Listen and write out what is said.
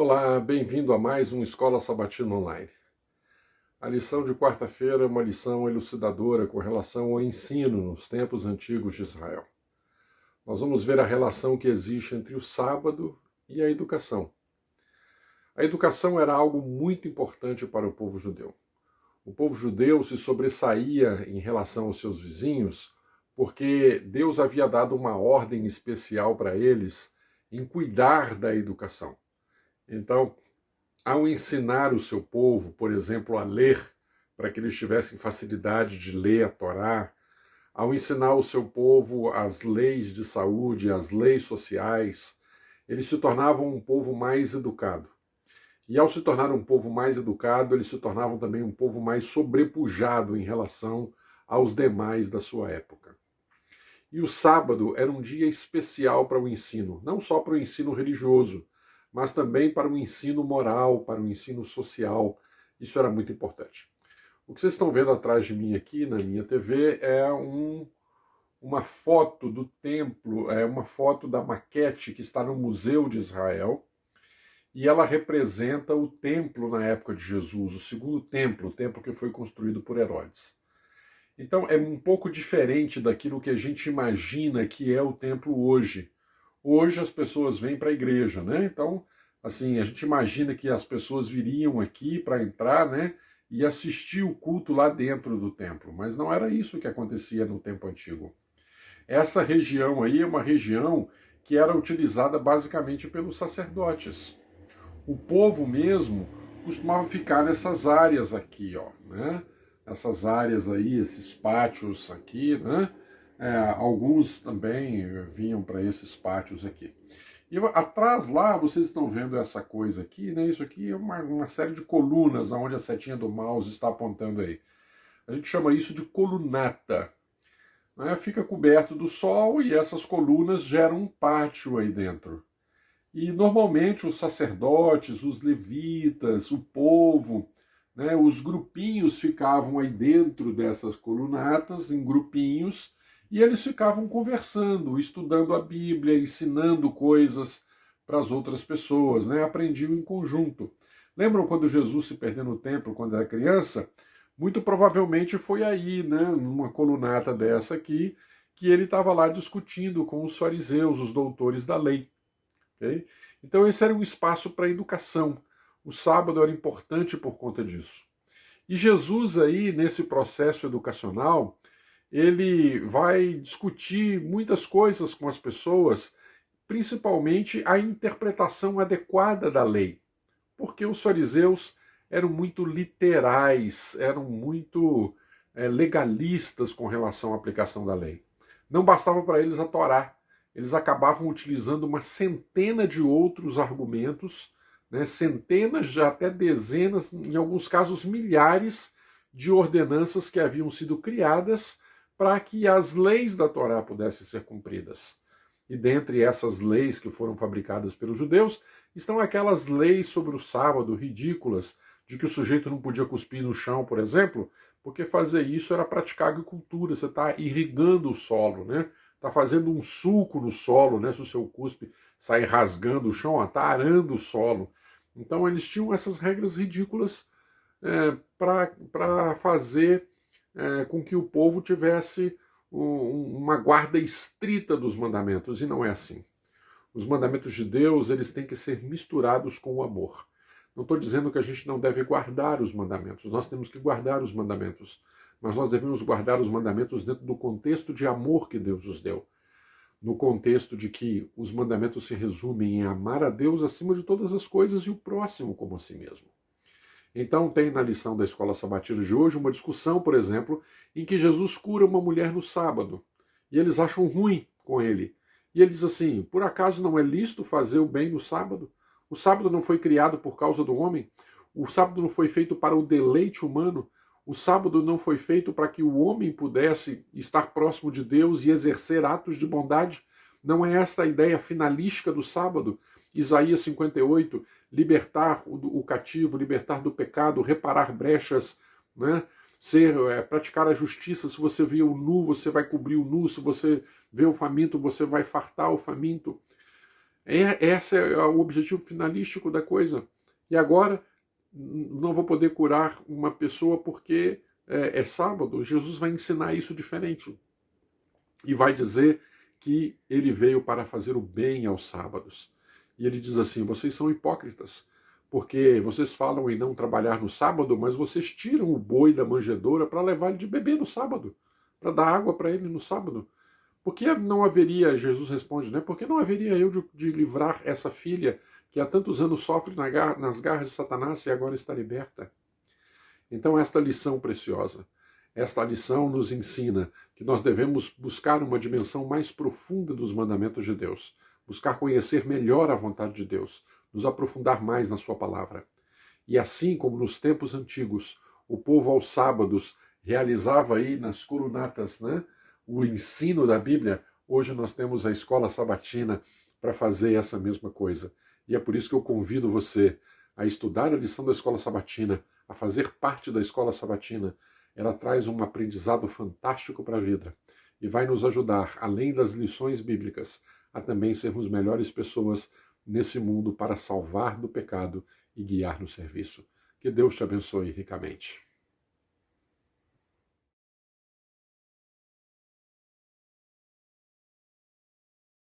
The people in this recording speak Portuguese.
Olá, bem-vindo a mais um Escola Sabatina Online. A lição de quarta-feira é uma lição elucidadora com relação ao ensino nos tempos antigos de Israel. Nós vamos ver a relação que existe entre o sábado e a educação. A educação era algo muito importante para o povo judeu. O povo judeu se sobressaía em relação aos seus vizinhos porque Deus havia dado uma ordem especial para eles em cuidar da educação. Então, ao ensinar o seu povo, por exemplo, a ler, para que eles tivessem facilidade de ler a Torá, ao ensinar o seu povo as leis de saúde, as leis sociais, eles se tornavam um povo mais educado. E ao se tornar um povo mais educado, eles se tornavam também um povo mais sobrepujado em relação aos demais da sua época. E o sábado era um dia especial para o ensino, não só para o ensino religioso, mas também para o ensino moral, para o ensino social. Isso era muito importante. O que vocês estão vendo atrás de mim aqui na minha TV é uma foto do templo, é uma foto da maquete que está no Museu de Israel, e ela representa o templo na época de Jesus, o segundo templo, o templo que foi construído por Herodes. Então é um pouco diferente daquilo que a gente imagina que é o templo hoje. Hoje as pessoas vêm para a igreja, né? Então, assim, a gente imagina que as pessoas viriam aqui para entrar, né? E assistir o culto lá dentro do templo. Mas não era isso que acontecia no tempo antigo. Essa região aí é uma região que era utilizada basicamente pelos sacerdotes. O povo mesmo costumava ficar nessas áreas aqui, ó, né? Essas áreas aí, esses pátios aqui, né? Alguns também vinham para esses pátios aqui. E atrás lá, vocês estão vendo essa coisa aqui, né? Isso aqui é uma série de colunas onde a setinha do mouse está apontando aí. A gente chama isso de colunata. Né? Fica coberto do sol e essas colunas geram um pátio aí dentro. E normalmente os sacerdotes, os levitas, o povo, né, os grupinhos ficavam aí dentro dessas colunatas, em grupinhos, e eles ficavam conversando, estudando a Bíblia, ensinando coisas para as outras pessoas, né? Aprendiam em conjunto. Lembram quando Jesus se perdeu no templo quando era criança? Muito provavelmente foi aí, né, numa colunata dessa aqui, que ele estava lá discutindo com os fariseus, os doutores da lei. Okay? Então esse era um espaço para educação. O sábado era importante por conta disso. E Jesus aí, nesse processo educacional, ele vai discutir muitas coisas com as pessoas, principalmente a interpretação adequada da lei. Porque os fariseus eram muito literais, eram muito legalistas com relação à aplicação da lei. Não bastava para eles a Torá. Eles acabavam utilizando uma centena de outros argumentos, né, centenas, até dezenas, em alguns casos milhares de ordenanças que haviam sido criadas para que as leis da Torá pudessem ser cumpridas. E dentre essas leis que foram fabricadas pelos judeus, estão aquelas leis sobre o sábado ridículas, de que o sujeito não podia cuspir no chão, por exemplo, porque fazer isso era praticar agricultura, você está irrigando o solo, né? Está fazendo um sulco no solo, né? Se o seu cuspe sair rasgando o chão, está arando o solo. Então eles tinham essas regras ridículas para fazer com que o povo tivesse uma guarda estrita dos mandamentos, e não é assim. Os mandamentos de Deus, eles têm que ser misturados com o amor. Não estou dizendo que a gente não deve guardar os mandamentos, nós temos que guardar os mandamentos, mas nós devemos guardar os mandamentos dentro do contexto de amor que Deus nos deu. No contexto de que os mandamentos se resumem em amar a Deus acima de todas as coisas e o próximo como a si mesmo. Então tem na lição da Escola Sabatina de hoje uma discussão, por exemplo, em que Jesus cura uma mulher no sábado. E eles acham ruim com ele. E ele diz assim, por acaso não é lícito fazer o bem no sábado? O sábado não foi criado por causa do homem? O sábado não foi feito para o deleite humano? O sábado não foi feito para que o homem pudesse estar próximo de Deus e exercer atos de bondade? Não é esta a ideia finalística do sábado? Isaías 58, libertar o cativo, libertar do pecado, reparar brechas, né? Praticar a justiça. Se você vê o nu, você vai cobrir o nu. Se você vê o faminto, você vai fartar o faminto. Esse é o objetivo finalístico da coisa. E agora, não vou poder curar uma pessoa porque é sábado. Jesus vai ensinar isso diferente. E vai dizer que ele veio para fazer o bem aos sábados. E ele diz assim: vocês são hipócritas, porque vocês falam em não trabalhar no sábado, mas vocês tiram o boi da manjedoura para levar ele de beber no sábado, para dar água para ele no sábado. Por que não haveria, Jesus responde, né? Por que não haveria eu de livrar essa filha que há tantos anos sofre nas garras de Satanás e agora está liberta? Então, esta lição preciosa, esta lição nos ensina que nós devemos buscar uma dimensão mais profunda dos mandamentos de Deus, buscar conhecer melhor a vontade de Deus, nos aprofundar mais na sua palavra. E assim como nos tempos antigos, o povo aos sábados realizava aí nas colunatas, né, o ensino da Bíblia, hoje nós temos a escola sabatina para fazer essa mesma coisa. E é por isso que eu convido você a estudar a lição da escola sabatina, a fazer parte da escola sabatina. Ela traz um aprendizado fantástico para a vida e vai nos ajudar, além das lições bíblicas, a também sermos melhores pessoas nesse mundo para salvar do pecado e guiar no serviço. Que Deus te abençoe ricamente.